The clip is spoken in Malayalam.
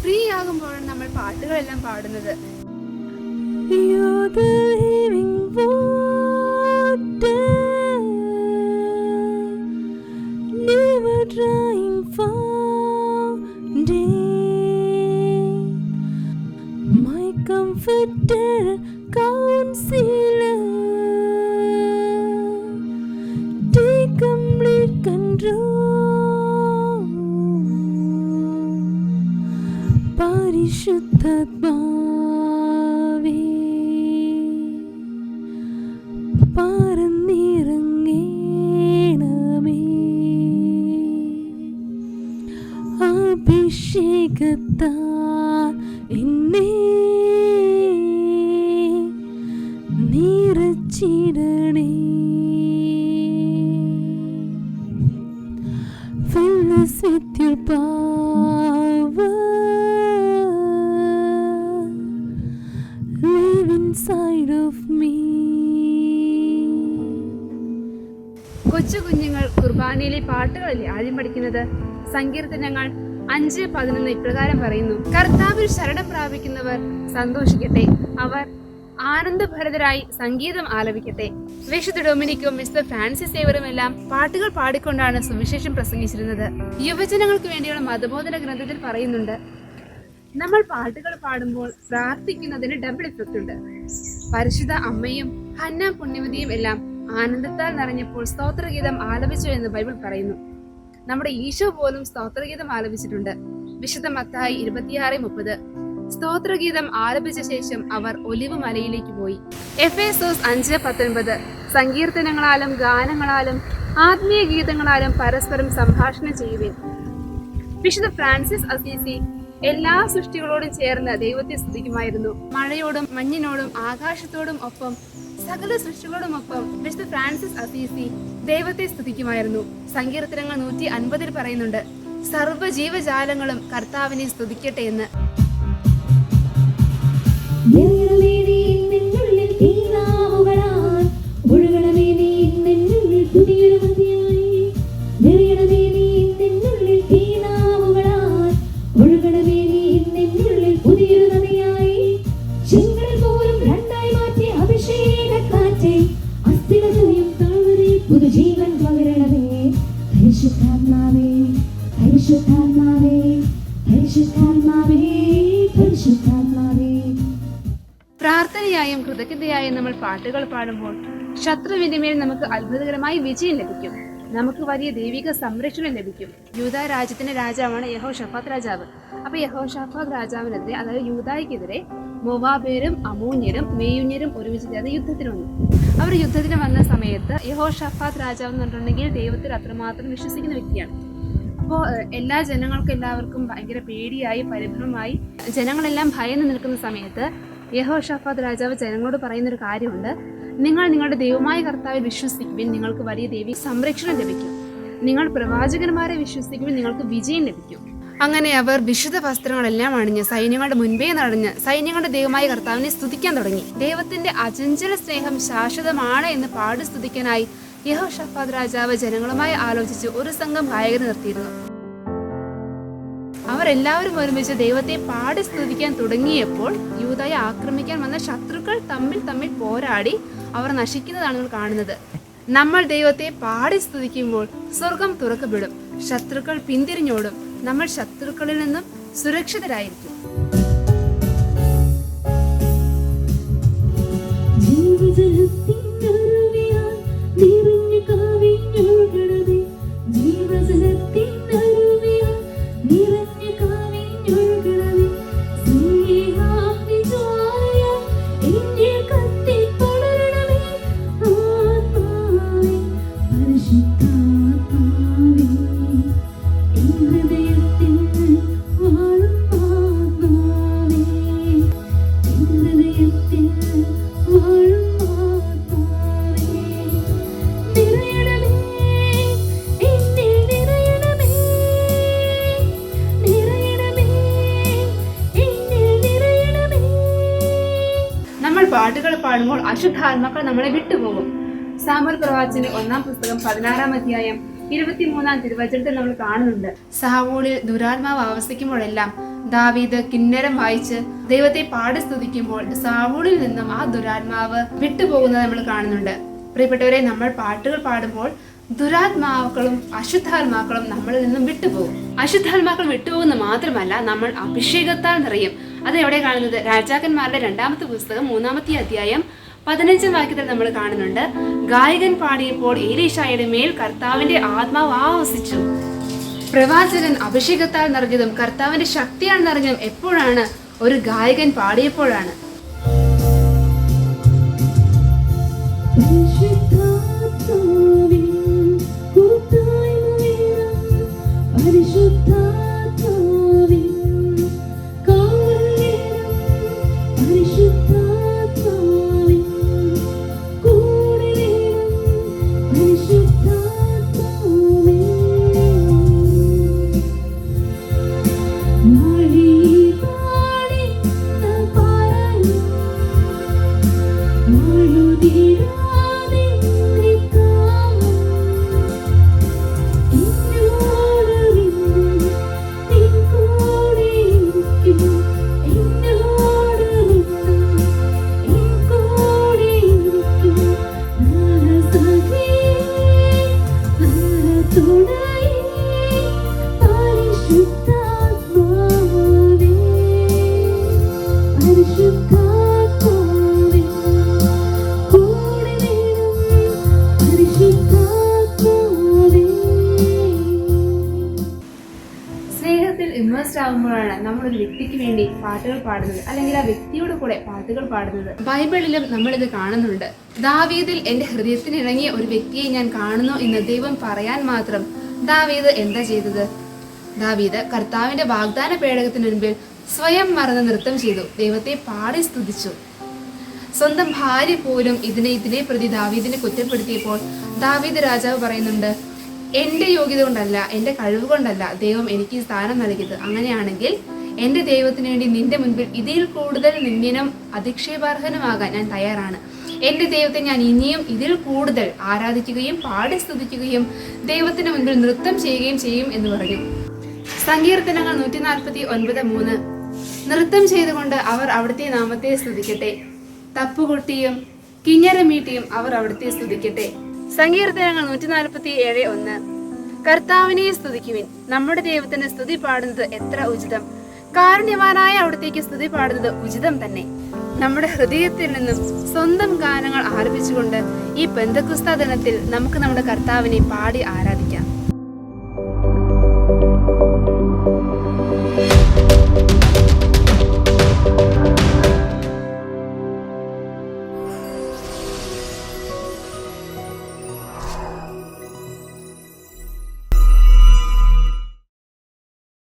ഫ്രീ ആകുമ്പോഴാണ് നമ്മൾ പാട്ടുകളെല്ലാം പാടുന്നത്. Counselor, take complete control. പരിശുദ്ധാത്മാവേ പറന്നിറങ്ങേണമേ, അഭിഷേകത്താൽ എന്നെ നിറച്ചിടണേ. Fill us with your power, live inside of me. കൊച്ചു കുഞ്ഞുങ്ങൾ കുർബാനയിലെ പാട്ടുകളല്ലേ ആദ്യം പഠിക്കുന്നത്. സങ്കീർത്തനങ്ങൾ 5:11 ഇപ്രകാരം പറയുന്നു: കർത്താവിൽ ശരണം പ്രാപിക്കുന്നവർ സന്തോഷിക്കട്ടെ, അവർ ആനന്ദഭരിതരായി സംഗീതം ആലപിക്കട്ടെ. വിശുദ്ധ ഡൊമിനിക്കും മിസ്റ്റർ ഫ്രാൻസിസ് സേവറുമെല്ലാം പാട്ടുകൾ പാടിക്കൊണ്ടാണ് സുവിശേഷം പ്രസംഗിച്ചിരുന്നത്. യുവജനങ്ങൾക്ക് വേണ്ടിയുള്ള മതബോധന ഗ്രന്ഥത്തിൽ പറയുന്നുണ്ട്, നമ്മൾ പാട്ടുകൾ പാടുമ്പോൾ പ്രാർത്ഥിക്കുന്നതിന് ഡബിൾ ഇഫക്റ്റ് ഉണ്ട്. പരിശുദ്ധ അമ്മയും ഹന്ന പുണ്യവതിയും എല്ലാം ആനന്ദത്താൽ നിറഞ്ഞപ്പോൾ സ്തോത്രഗീതം ആലപിച്ചു എന്ന് ബൈബിൾ പറയുന്നു. നമ്മുടെ ഈശോ പോലും സ്തോത്രഗീതം ആലപിച്ചിട്ടുണ്ട്. വിശുദ്ധ മത്തായി 26:30 സ്തോത്രഗീതം ആലപിച്ച ശേഷം അവർ ഒലിവ് മലയിലേക്ക് പോയി. എഫേസോസ് 5:19 സങ്കീർത്തനങ്ങളാലും ഗാനങ്ങളാലും ആത്മീയ ഗീതങ്ങളാലും പരസ്പരം സംഭാഷണം ചെയ്യുവിൻ. വിശുദ്ധ ഫ്രാൻസിസ് അസീസി എല്ലാ സൃഷ്ടികളോടും ചേർന്ന് ദൈവത്തെ സ്തുതിക്കുമായിരുന്നു. മഴയോടും മഞ്ഞിനോടും ആകാശത്തോടും ഒപ്പം സകല സൃഷ്ടികളോടുമൊപ്പം വിശുദ്ധ ഫ്രാൻസിസ് അസീസി ദൈവത്തെ സ്തുതിക്കുമായിരുന്നു. സങ്കീർത്തനങ്ങൾ 150 പറയുന്നുണ്ട്, സർവ്വ ജീവജാലങ്ങളും കർത്താവിനെ സ്തുതിക്കട്ടെ എന്ന്. പുതുജീവൻ പകരണമേ പരിശുദ്ധാത്മാവേ, പരിശുദ്ധാത്മാവേ, പരിശുദ്ധാത്മാവേ, പരിശുദ്ധാത്മാവേ. പ്രാർത്ഥനയായും കൃതജ്ഞതയായും നമ്മൾ പാട്ടുകൾ പാടുമ്പോൾ ശത്രുവിന്റെ മേൽ നമുക്ക് അത്ഭുതകരമായി വിജയം ലഭിക്കും. നമുക്ക് വലിയ ദൈവിക സംരക്ഷണം ലഭിക്കും. യൂദാ രാജ്യത്തിന്റെ രാജാവാണ് യഹോശഫാത്ത് രാജാവ്. അപ്പൊ യഹോശഫാത്ത് രാജാവിനെതിരെ, അതായത് യൂദായ്ക്കെതിരെ മൊവാബേരും അമോന്യരും മേയുന്യരും ഒരുമിച്ച് ചേർന്ന് യുദ്ധത്തിന് വന്നു. അവർ യുദ്ധത്തിന് വന്ന സമയത്ത് യഹോശഫാത്ത് രാജാവ് എന്ന് പറഞ്ഞിട്ടുണ്ടെങ്കിൽ ദൈവത്തിൽ അത്രമാത്രം വിശ്വസിക്കുന്ന വ്യക്തിയാണ്. അപ്പോൾ എല്ലാ ജനങ്ങൾക്കും എല്ലാവർക്കും ഭയങ്കര പേടിയായി പരിഭ്രമമായി ജനങ്ങളെല്ലാം ഭയന്ന് നിൽക്കുന്ന സമയത്ത് യഹോശഫാത്ത് രാജാവ് ജനങ്ങളോട് പറയുന്നൊരു കാര്യമുണ്ട്: നിങ്ങൾ നിങ്ങളുടെ ദൈവമായ കർത്താവിൽ വിശ്വസിക്കുവിൻ, നിങ്ങൾക്ക് വലിയ ദൈവിക സംരക്ഷണം ലഭിക്കും. നിങ്ങൾ പ്രവാചകന്മാരെ വിശ്വസിക്കുവിൻ, നിങ്ങൾക്ക് വിജയം ലഭിക്കും. അങ്ങനെ അവർ വിശുദ്ധ വസ്ത്രങ്ങളെല്ലാം അണിഞ്ഞ് സൈന്യങ്ങളുടെ മുൻപേ നടഞ്ഞ് സൈന്യങ്ങളുടെ ദൈവമായ കർത്താവിനെ സ്തുതിക്കാൻ തുടങ്ങി. ദൈവത്തിന്റെ അചഞ്ചല സ്നേഹം ശാശ്വതമാണ് എന്ന് പാടി സ്തുതിക്കാനായി യഹോശഫാത്ത് രാജാവ് ജനങ്ങളുമായി ആലോചിച്ച് ഒരു സംഘം ഗായകരെ നിർത്തിയിരുന്നു. അവരെല്ലാവരും ഒരുമിച്ച് ദൈവത്തെ പാടി സ്തുതിക്കാൻ തുടങ്ങിയപ്പോൾ യൂദായെ ആക്രമിക്കാൻ വന്ന ശത്രുക്കൾ തമ്മിൽ പോരാടി അവർ നശിക്കുന്നതാണ് നമ്മൾ കാണുന്നത്. നമ്മൾ ദൈവത്തെ പാടി സ്തുതിക്കുമ്പോൾ സ്വർഗം തുറക്കപ്പെടും, ശത്രുക്കൾ പിന്തിരിഞ്ഞോടും, നമ്മൾ ശത്രുക്കളിൽ നിന്നും സുരക്ഷിതരായിരിക്കും. പാട്ടുകൾ പാടുമ്പോൾ അശുദ്ധാത്മാക്കൾ നമ്മളെ വിട്ടുപോകും. സാമുവേൽ പ്രവാചകന്റെ 1-ാം പുസ്തകം 16-ാം അധ്യായം 23-ാം തിരുവചനത്തിൽ നമ്മൾ കാണുന്നുണ്ട്, സാവൂളിൽ ദുരാത്മാവ് ആവസിക്കുമ്പോഴെല്ലാം ദാവീദ് കിന്നരം വായിച്ച് ദൈവത്തെ പാടി സ്തുതിക്കുമ്പോൾ സാവൂളിൽ നിന്നും ആ ദുരാത്മാവ് വിട്ടുപോകുന്നത് നമ്മൾ കാണുന്നുണ്ട്. പ്രിയപ്പെട്ടവരെ, നമ്മൾ പാട്ടുകൾ പാടുമ്പോൾ ദുരാത്മാക്കളും അശുദ്ധാത്മാക്കളും നമ്മളിൽ നിന്നും വിട്ടുപോകും. അശുദ്ധാത്മാക്കൾ വിട്ടുപോകുന്ന മാത്രമല്ല, നമ്മൾ അഭിഷേകത്താൽ നിറയും. അത് എവിടെ കാണുന്നത്? രാജാക്കന്മാരുടെ 2-ാമത്തെ പുസ്തകം 3-ാമത്തെ അധ്യായം 15-ാം വാക്യത്തിൽ നമ്മൾ കാണുന്നുണ്ട്. ഗായകൻ പാടിയപ്പോൾ എലീശായുടെ മേൽ കർത്താവിന്റെ ആത്മാവ് ആവസിച്ചു. പ്രവാചകൻ അഭിഷേകത്താൽ നിറഞ്ഞതും കർത്താവിന്റെ ശക്തിയാൽ നിറഞ്ഞതും എപ്പോഴാണ്? ഒരു ഗായകൻ പാടിയപ്പോഴാണ്. സ്നേഹത്തിൽ ഇമേഴ്സ്ഡ് ആകുമ്പോഴാണ് നമ്മളൊരു വ്യക്തിക്ക് വേണ്ടി പാട്ടുകൾ പാടുന്നത്, അല്ലെങ്കിൽ ആ വ്യക്തിയോട് കൂടെ പാട്ടുകൾ പാടുന്നത്. ബൈബിളിലും നമ്മളിത് കാണുന്നുണ്ട്. ദാവീദിൽ എൻ്റെ ഹൃദയത്തിന് ഇണങ്ങിയ ഒരു വ്യക്തിയെ ഞാൻ കാണുന്നു എന്ന് ദൈവം പറയാൻ മാത്രം ദാവീദ് എന്താ ചെയ്തത്? ദാവീദ് കർത്താവിന്റെ വാഗ്ദാന പേടകത്തിന് മുൻപിൽ സ്വയം മറന്ന് നൃത്തം ചെയ്തു, ദൈവത്തെ പാടി സ്തുതിച്ചു. സ്വന്തം ഭാര്യ പോലും ഇതിനെ പ്രതി ദാവീദിനെ കുറ്റപ്പെടുത്തിയപ്പോൾ ദാവീദ് രാജാവ് പറയുന്നുണ്ട്, എൻ്റെ യോഗ്യത കൊണ്ടല്ല, എൻ്റെ കഴിവ് കൊണ്ടല്ല ദൈവം എനിക്ക് ഈ സ്ഥാനം നൽകിയത്. അങ്ങനെയാണെങ്കിൽ എൻ്റെ ദൈവത്തിന് വേണ്ടി നിന്റെ മുൻപിൽ ഇതിൽ കൂടുതൽ നിന്ദിനം അധിക്ഷേപാർഹനുമാകാൻ ഞാൻ തയ്യാറാണ്. എൻ്റെ ദൈവത്തെ ഞാൻ ഇനിയും ഇതിൽ കൂടുതൽ ആരാധിക്കുകയും പാടി സ്തുതിക്കുകയും ദൈവത്തിന് മുൻപിൽ നൃത്തം ചെയ്യുകയും ചെയ്യും എന്ന് പറഞ്ഞു. സങ്കീർത്തനങ്ങൾ 149:3. നൃത്തം ചെയ്തുകൊണ്ട് അവർ അവിടുത്തെ നാമത്തെ സ്തുതിക്കട്ടെ, തപ്പുകൊട്ടിയും കിഞ്ഞരമീട്ടിയും അവർ അവിടുത്തെ സ്തുതിക്കട്ടെ. സങ്കീർത്തനങ്ങൾ 147:1. കർത്താവിനെ സ്തുതിക്കുവിൻ, നമ്മുടെ ദൈവത്തിന് സ്തുതി പാടുന്നത് എത്ര ഉചിതം. കാരുണ്യവാനായ അവിടത്തേക്ക് സ്തുതി പാടുന്നത് ഉചിതം തന്നെ. നമ്മുടെ ഹൃദയത്തിൽ നിന്നും സ്വന്തം ഗാനങ്ങൾ ആലപിച്ചുകൊണ്ട് ഈ പെന്തക്കോസ്താ ദിനത്തിൽ നമുക്ക് നമ്മുടെ കർത്താവിനെ പാടി ആരാധിക്കാം.